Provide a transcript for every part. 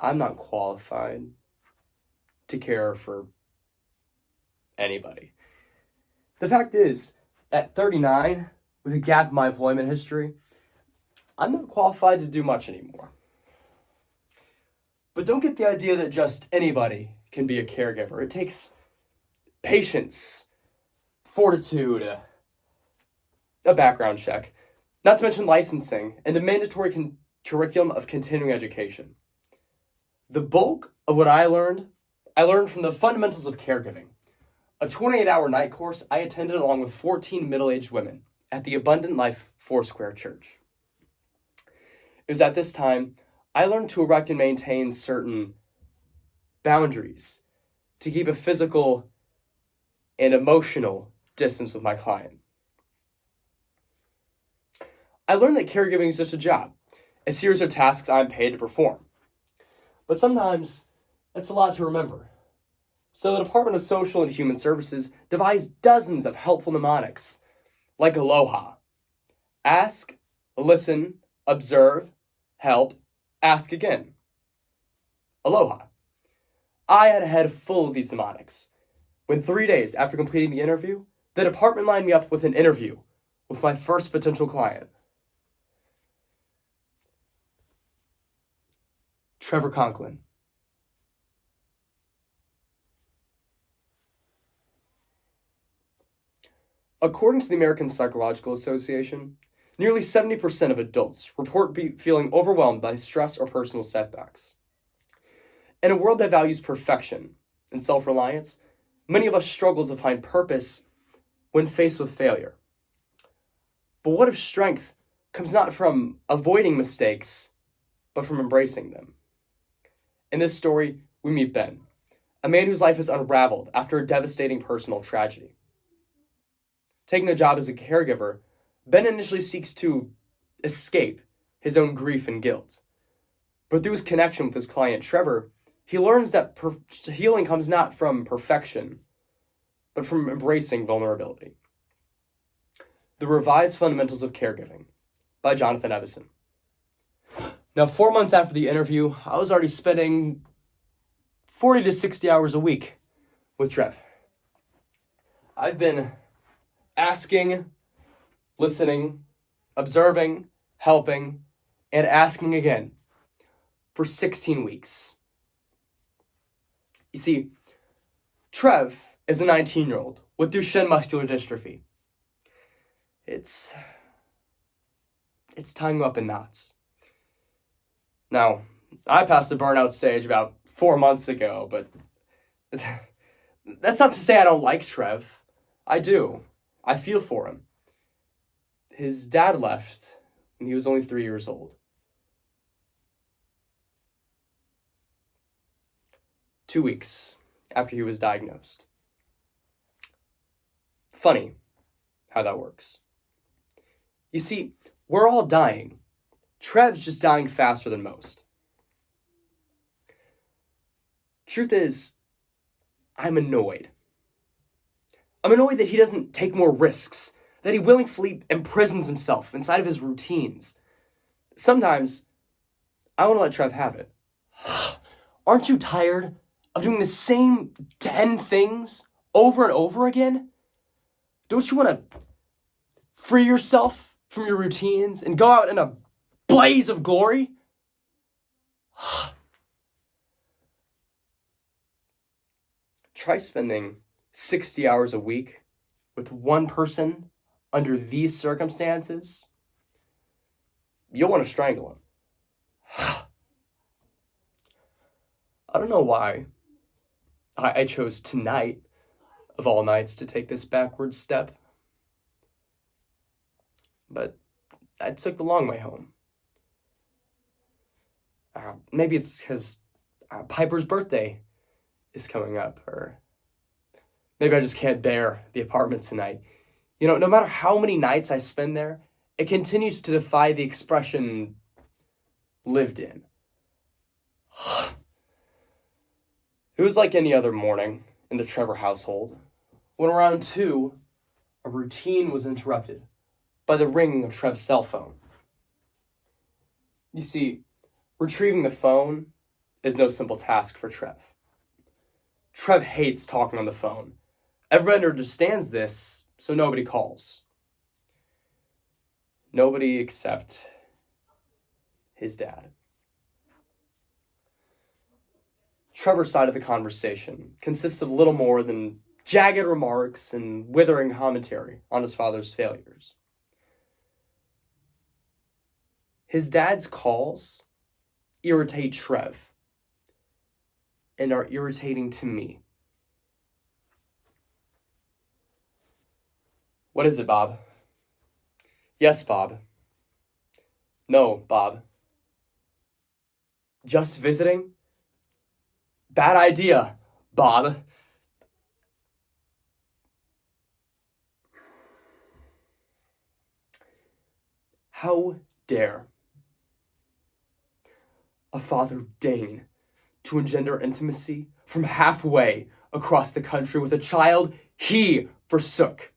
I'm not qualified to care for anybody. The fact is, at 39, with a gap in my employment history, I'm not qualified to do much anymore. But don't get the idea that just anybody can be a caregiver. It takes patience, fortitude, a background check, not to mention licensing, and a mandatory curriculum of continuing education. The bulk of what I learned from the fundamentals of caregiving, a 28-hour night course I attended along with 14 middle-aged women at the Abundant Life Foursquare Church. It was at this time I learned to erect and maintain certain boundaries to keep a physical and emotional distance with my client. I learned that caregiving is just a job, a series of tasks I'm paid to perform. But sometimes it's a lot to remember. So the Department of Social and Human Services devised dozens of helpful mnemonics, like aloha. Ask, listen, observe, help, ask again. Aloha. I had a head full of these mnemonics. When 3 days after completing the interview, the department lined me up with an interview with my first potential client. Trevor Conklin. According to the American Psychological Association, nearly 70% of adults report feeling overwhelmed by stress or personal setbacks. In a world that values perfection and self-reliance, many of us struggle to find purpose when faced with failure. But what if strength comes not from avoiding mistakes, but from embracing them? In this story, we meet Ben, a man whose life is unraveled after a devastating personal tragedy. Taking a job as a caregiver, Ben initially seeks to escape his own grief and guilt. But through his connection with his client, Trevor, he learns that healing comes not from perfection, but from embracing vulnerability. The Revised Fundamentals of Caregiving by Jonathon Evison. Now, 4 months after the interview, I was already spending 40 to 60 hours a week with Trev. I've been asking, listening, observing, helping, and asking again for 16 weeks. You see, Trev is a 19-year-old with Duchenne muscular dystrophy. It's tying him up in knots. Now, I passed the burnout stage about 4 months ago, but that's not to say I don't like Trev. I do. I feel for him. His dad left when he was only 3 years old. 2 weeks after he was diagnosed. Funny how that works. You see, we're all dying. Trev's just dying faster than most. Truth is, I'm annoyed. I'm annoyed that he doesn't take more risks, that he willingly imprisons himself inside of his routines. Sometimes, I want to let Trev have it. Aren't you tired of doing the same 10 things over and over again? Don't you want to free yourself from your routines and go out in a blaze of glory? Try spending 60 hours a week with one person under these circumstances. You'll want to strangle him. I don't know why I chose tonight, of all nights, to take this backward step. But I took the long way home. Maybe it's because Piper's birthday is coming up, or maybe I just can't bear the apartment tonight. You know, no matter how many nights I spend there, it continues to defy the expression lived in. It was like any other morning in the Trevor household, when around 2, a routine was interrupted by the ringing of Trev's cell phone. You see, retrieving the phone is no simple task for Trev. Trev hates talking on the phone. Everybody understands this, so nobody calls. Nobody except his dad. Trevor's side of the conversation consists of little more than jagged remarks and withering commentary on his father's failures. His dad's calls irritate Trev and are irritating to me. What is it, Bob? Yes, Bob. No, Bob. Just visiting? Bad idea, Bob. How dare a father deign to engender intimacy from halfway across the country with a child he forsook?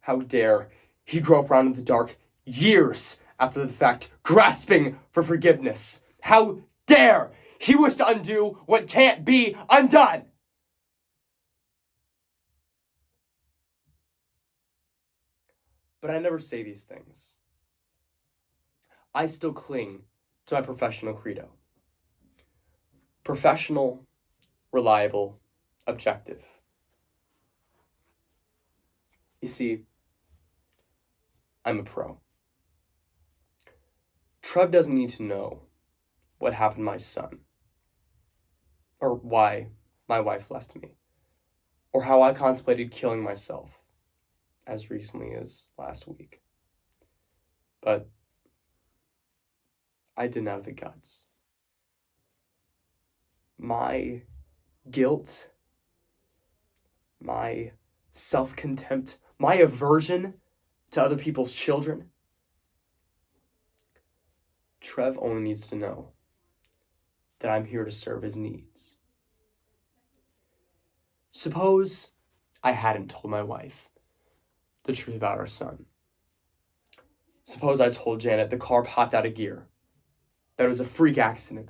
How dare he grope around in the dark years after the fact, grasping for forgiveness? How dare he wish to undo what can't be undone? But I never say these things. I still cling to my professional credo. Professional, reliable, objective. You see, I'm a pro. Trev doesn't need to know what happened to my son, or why my wife left me, or how I contemplated killing myself as recently as last week. But I didn't have the guts. My guilt, my self-contempt, my aversion to other people's children. Trev only needs to know that I'm here to serve his needs. Suppose I hadn't told my wife the truth about our son. Suppose I told Janet the car popped out of gear, that it was a freak accident.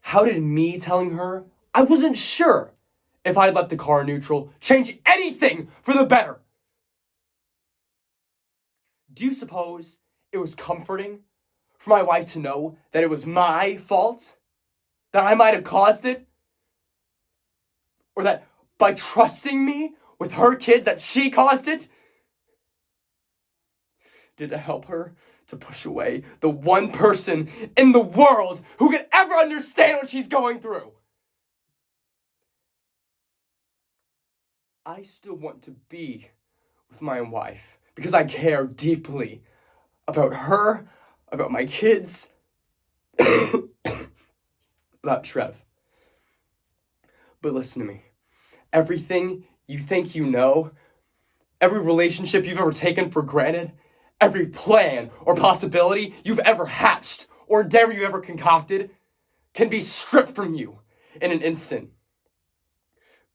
How did me telling her I wasn't sure if I'd left the car in neutral change anything for the better? Do you suppose it was comforting for my wife to know that it was my fault? That I might have caused it? Or that by trusting me with her kids that she caused it? Did it help her to push away the one person in the world who could ever understand what she's going through? I still want to be with my wife because I care deeply about her, about my kids, about Trev. But listen to me. Everything you think you know, every relationship you've ever taken for granted, every plan or possibility you've ever hatched or endeavor you ever concocted can be stripped from you in an instant.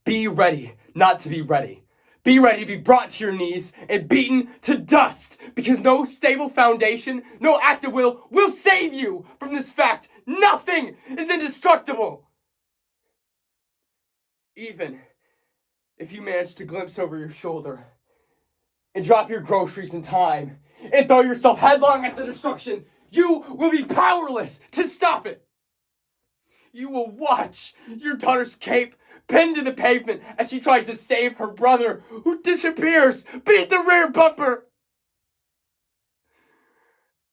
Be ready not to be ready. Be ready to be brought to your knees and beaten to dust, because no stable foundation, no act of will save you from this fact. Nothing is indestructible. Even if you manage to glimpse over your shoulder and drop your groceries in time and throw yourself headlong at the destruction, you will be powerless to stop it. You will watch your daughter's cape pinned to the pavement as she tries to save her brother, who disappears beneath the rear bumper.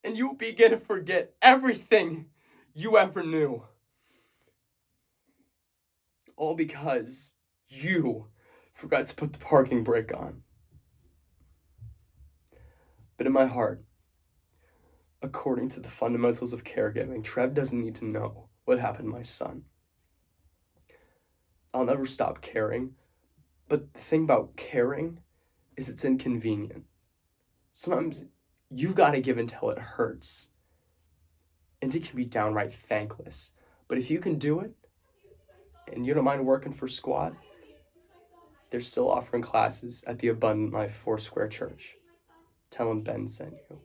And you will begin to forget everything you ever knew. All because you forgot to put the parking brake on. But in my heart, according to the fundamentals of caregiving, Trev doesn't need to know what happened to my son. I'll never stop caring, but the thing about caring is it's inconvenient. Sometimes you've got to give until it hurts, and it can be downright thankless. But if you can do it, and you don't mind working for Squad, they're still offering classes at the Abundant Life Foursquare Church. Tell them Ben sent you.